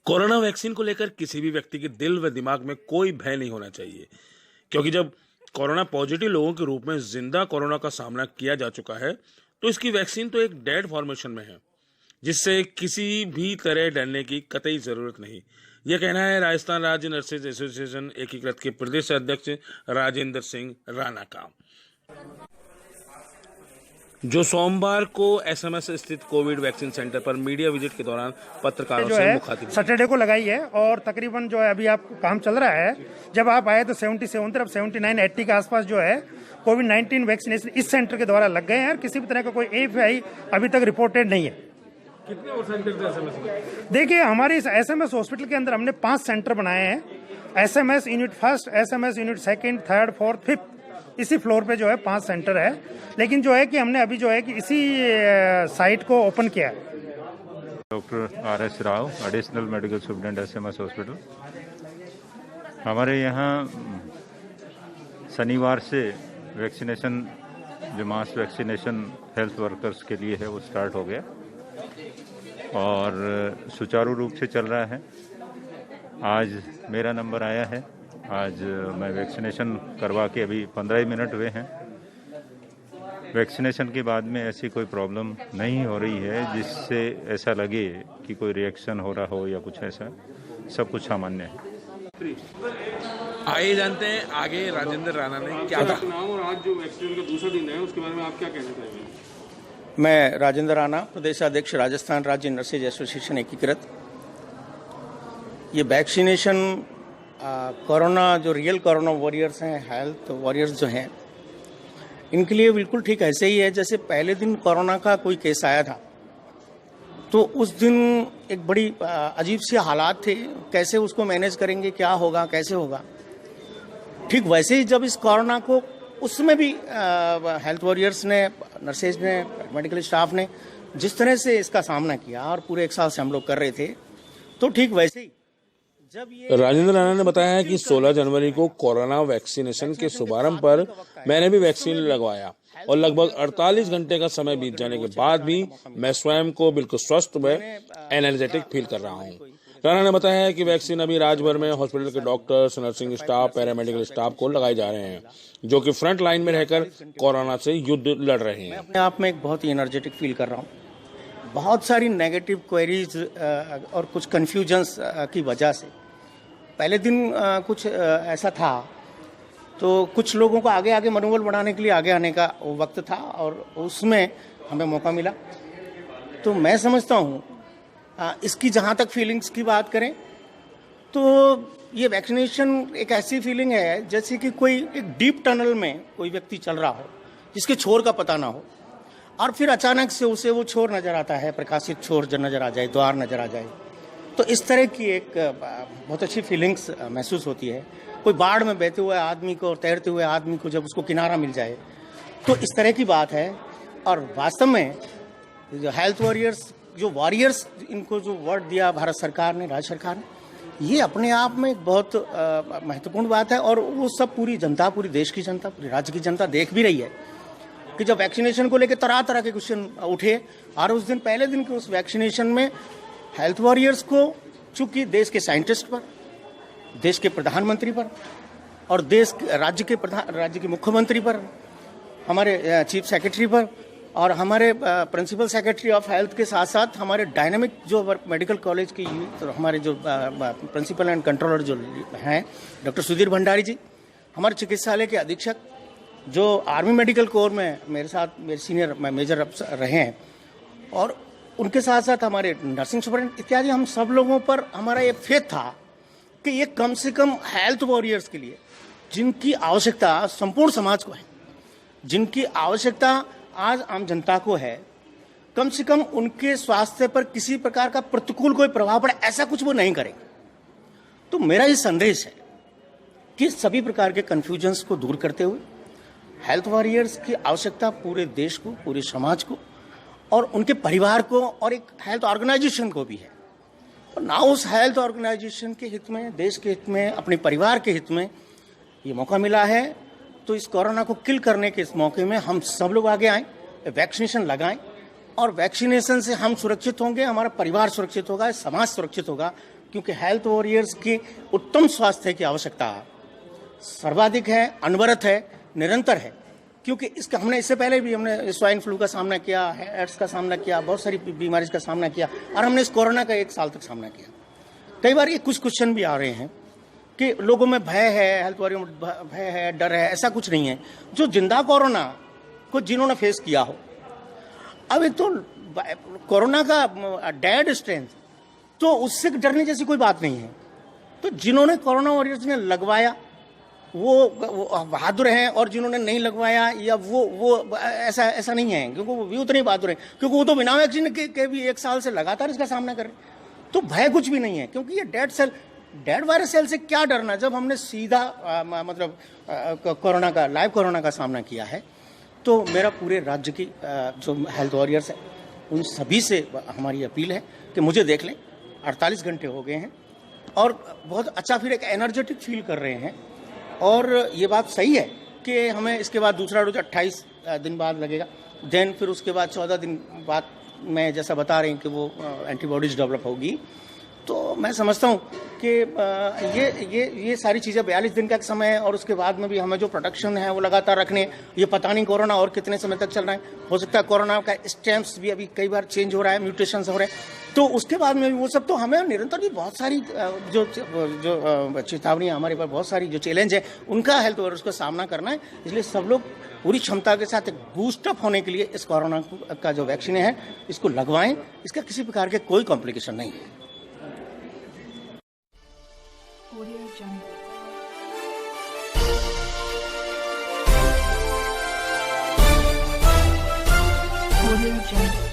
Corona vaccine को लेकर किसी भी व्यक्ति के दिल व दिमाग में कोई भय नहीं होना चाहिए, क्योंकि जब कोरोना पॉजिटिव लोगों के रूप में जिंदा कोरोना का सामना किया जा चुका है, तो इसकी वैक्सीन तो एक डेड फॉर्मेशन में है, जिससे किसी भी तरह डरने की कतई जरूरत नहीं। यह कहना है राजस्थान राज्य नर्सेज एसोसिएशन एकीकृत के प्रदेश अध्यक्ष राजेंद्र सिंह राणा का, जो सोमवार को एसएमएस स्थित कोविड वैक्सीन सेंटर पर मीडिया विजिट के दौरान पत्रकारों से मुखातिब सैटरडे को लगाई है। और तकरीबन जो है अभी आप काम चल रहा है, जब आप आए तो 77 अब 79-80 के आसपास जो है कोविड-19 वैक्सीनेशन इस सेंटर के द्वारा लग गए हैं और किसी भी तरह का कोई एफआई अभी तक रिपोर्टेड नहीं है। कितने और सेंटर थे एसएमएस? देखिए, हमारे इस एसएमएस हॉस्पिटल के अंदर हमने 5 सेंटर बनाए हैं। SMS unit first, SMS unit second, third, fourth, fifth, इसी फ्लोर पे जो है 5 सेंटर है। लेकिन जो है कि हमने अभी जो है कि इसी साइट को ओपन किया है। Doctor R S. Rao, additional medical superintendent SMS hospital. हमारे यहाँ शनिवार से वैक्सीनेशन, जो मास वैक्सीनेशन हेल्थ वर्कर्स के लिए है, वो स्टार्ट हो गया और सुचारू रूप से चल रहा है। आज मेरा नंबर आया है। आज मैं वैक्सीनेशन करवा के अभी 15 ही मिनट हुए हैं। वैक्सीनेशन के बाद में ऐसी कोई प्रॉब्लम नहीं हो रही है जिससे ऐसा लगे कि कोई रिएक्शन हो रहा हो या कुछ ऐसा। सब कुछ सामान्य है। आइए जानते हैं आगे राजेंद्र राणा ने क्या कहा। नाम और आज जो वैक्सीन का दूसरा दिन है उसके बारे में आप क्या कहना चाहेंगे? मैं राजेंद्र राणा, प्रदेश अध्यक्ष राजस्थान राज्य नर्सेज एसोसिएशन एकीकृत। ये वैक्सीनेशन कोरोना, जो रियल कोरोना वॉरियर्स हैं, हेल्थ वॉरियर्स जो हैं, इनके लिए बिल्कुल ठीक ऐसे ही है जैसे पहले दिन कोरोना का कोई केस आया था। तो उस दिन एक बड़ी अजीब सी हालात थे, कैसे उसको मैनेज करेंगे, क्या होगा, कैसे होगा। ठीक वैसे ही जब इस कोरोना को, उसमें भी हेल्थ वॉरियर्स ने, नर्सेज ने, मेडिकल स्टाफ ने जिस तरह से इसका सामना किया और पूरे 1 साल से हम लोग कर रहे थे, तो ठीक वैसे ही जब ये राजेंद्र राणा ने बताया कि 16 जनवरी को कोरोना वैक्सीनेशन के शुभारंभ पर मैंने भी वैक्सीन लगवाया और लगभग 48 घंटे का समय बीत जाने के बाद भी मैं स्वयं को बिल्कुल स्वस्थ व एनर्जेटिक फील कर रहा हूं। राणा ने बताया कि वैक्सीन अभी राज्य भर में हॉस्पिटल के doctors, nursing staff, paramedical staff को लगाए जा रहे हैं, जो कि फ्रंट लाइन में रहकर कोरोना से युद्ध लड़ रहे हैं। अपने आप में एक बहुत ही एनर्जेटिक फील कर रहा हूँ। बहुत सारी नेगेटिव क्वेरीज और कुछ कन्फ्यूजन्स की वजह से पहले दिन कुछ ऐसा था, तो कुछ लोगों को आगे आगे मनोबल बढ़ाने के लिए आगे आने का वक्त था और उसमें हमें मौका मिला। तो मैं समझता हूँ इसकी जहाँ तक फीलिंग्स की बात करें तो ये वैक्सीनेशन एक ऐसी फीलिंग है जैसे कि कोई एक डीप टनल में कोई व्यक्ति चल रहा हो जिसके छोर का पता ना हो, और फिर अचानक से उसे वो छोर नजर आता है, प्रकाशित छोर जो नजर आ जाए, द्वार नजर आ जाए। तो इस तरह की एक बहुत अच्छी फीलिंग्स महसूस होती है। कोई बाढ़ में बहते हुए आदमी को और तैरते हुए आदमी को जब उसको किनारा मिल जाए, तो इस तरह की बात है। और वास्तव में जो हेल्थ वॉरियर्स, जो वॉरियर्स, इनको जो वर्ड दिया भारत सरकार ने, राज्य सरकार ने, ये अपने आप में एक बहुत महत्वपूर्ण बात है। और वो सब पूरी जनता, पूरी देश की जनता, पूरे राज्य की जनता देख भी रही है कि जब वैक्सीनेशन को लेकर तरह तरह के क्वेश्चन उठे, और उस दिन, पहले दिन के उस वैक्सीनेशन में हेल्थ वॉरियर्स को, चूंकि देश के साइंटिस्ट पर, देश के प्रधानमंत्री पर और राज्य के मुख्यमंत्री पर, हमारे चीफ सेक्रेटरी पर और हमारे प्रिंसिपल सेक्रेटरी ऑफ हेल्थ के साथ साथ हमारे डायनामिक जो मेडिकल कॉलेज की तो हमारे जो प्रिंसिपल एंड कंट्रोलर जो हैं, डॉक्टर सुधीर भंडारी जी, हमारे चिकित्सालय के अधीक्षक जो आर्मी मेडिकल कोर में मेरे साथ, मेरे सीनियर मेजर रहे हैं, और उनके साथ साथ हमारे नर्सिंग सुपरिटेंडेंट इत्यादि, हम सब लोगों पर हमारा ये फेथ था कि ये कम से कम हेल्थ वॉरियर्स के लिए, जिनकी आवश्यकता संपूर्ण समाज को है, जिनकी आवश्यकता आज आम जनता को है, कम से कम उनके स्वास्थ्य पर किसी प्रकार का प्रतिकूल कोई प्रभाव पड़े, ऐसा कुछ वो नहीं करेंगे। तो मेरा ये संदेश है कि सभी प्रकार के कन्फ्यूजन्स को दूर करते हुए हेल्थ वॉरियर्स की आवश्यकता पूरे देश को, पूरे समाज को और उनके परिवार को और एक हेल्थ ऑर्गेनाइजेशन को भी है। और ना उस हेल्थ ऑर्गेनाइजेशन के हित में, देश के हित में, अपने परिवार के हित में ये मौका मिला है, तो इस कोरोना को किल करने के इस मौके में हम सब लोग आगे आएं, वैक्सीनेशन लगाएं, और वैक्सीनेशन से हम सुरक्षित होंगे, हमारा परिवार सुरक्षित होगा, समाज सुरक्षित होगा, क्योंकि हेल्थ वॉरियर्स की उत्तम स्वास्थ्य की आवश्यकता सर्वाधिक है, अनवरत है, निरंतर है। क्योंकि इसका हमने इससे पहले भी हमने स्वाइन फ्लू का सामना किया, एड्स का सामना किया, बहुत सारी बीमारी का सामना किया, और हमने इस कोरोना का 1 साल तक सामना किया। कई बार ये कुछ क्वेश्चन भी आ रहे हैं कि लोगों में भय है, हेल्थ वॉरियर में भय है, डर है। ऐसा कुछ नहीं है। जो जिंदा कोरोना को जिन्होंने फेस किया हो, अब एक तो कोरोना का डेड स्ट्रेंथ, तो उससे डरने जैसी कोई बात नहीं है। तो जिन्होंने कोरोना वॉरियर्स ने लगवाया वो बहादुर हैं, और जिन्होंने नहीं लगवाया या वो ऐसा नहीं है, क्योंकि वो भी उतने बहादुर हैं, क्योंकि वो तो बिना वैक्सीन के भी 1 साल से लगातार इसका सामना कर रहे हैं। तो भय कुछ भी नहीं है, क्योंकि ये डेड वायरस सेल से क्या डरना, जब हमने सीधा मतलब लाइव कोरोना का सामना किया है। तो मेरा पूरे राज्य की जो हेल्थ वॉरियर्स है उन सभी से हमारी अपील है कि मुझे देख लें। 48 घंटे हो गए हैं और बहुत अच्छा फिर एक एनर्जेटिक फील कर रहे हैं, और ये बात सही है कि हमें इसके बाद दूसरा डोज 28 दिन बाद लगेगा। देन फिर उसके बाद 14 दिन बाद मैं जैसा बता रहे हैं कि वो एंटीबॉडीज डेवलप होगी। तो मैं समझता हूँ कि ये सारी चीज़ें 42 दिन का समय है, और उसके बाद में भी हमें जो प्रोटेक्शन है वो लगातार रखने। ये पता नहीं कोरोना और कितने समय तक चल रहा है, हो सकता है कोरोना का स्टेम्स भी अभी कई बार चेंज हो रहा है, म्यूटेशंस हो रहे हैं, तो उसके बाद में भी वो सब। तो हमें निरंतर भी बहुत सारी जो चेतावनियाँ हमारे पास, बहुत सारी जो चैलेंज है उनका हेल्थ वॉरियर्स को सामना करना है। इसलिए सब लोग पूरी क्षमता के साथ एक बूस्टअप होने के लिए इस कोरोना का जो वैक्सीन है इसको लगवाएं। इसका किसी प्रकार के कोई कॉम्प्लिकेशन नहीं है। Audio Jungle. Audio Jungle.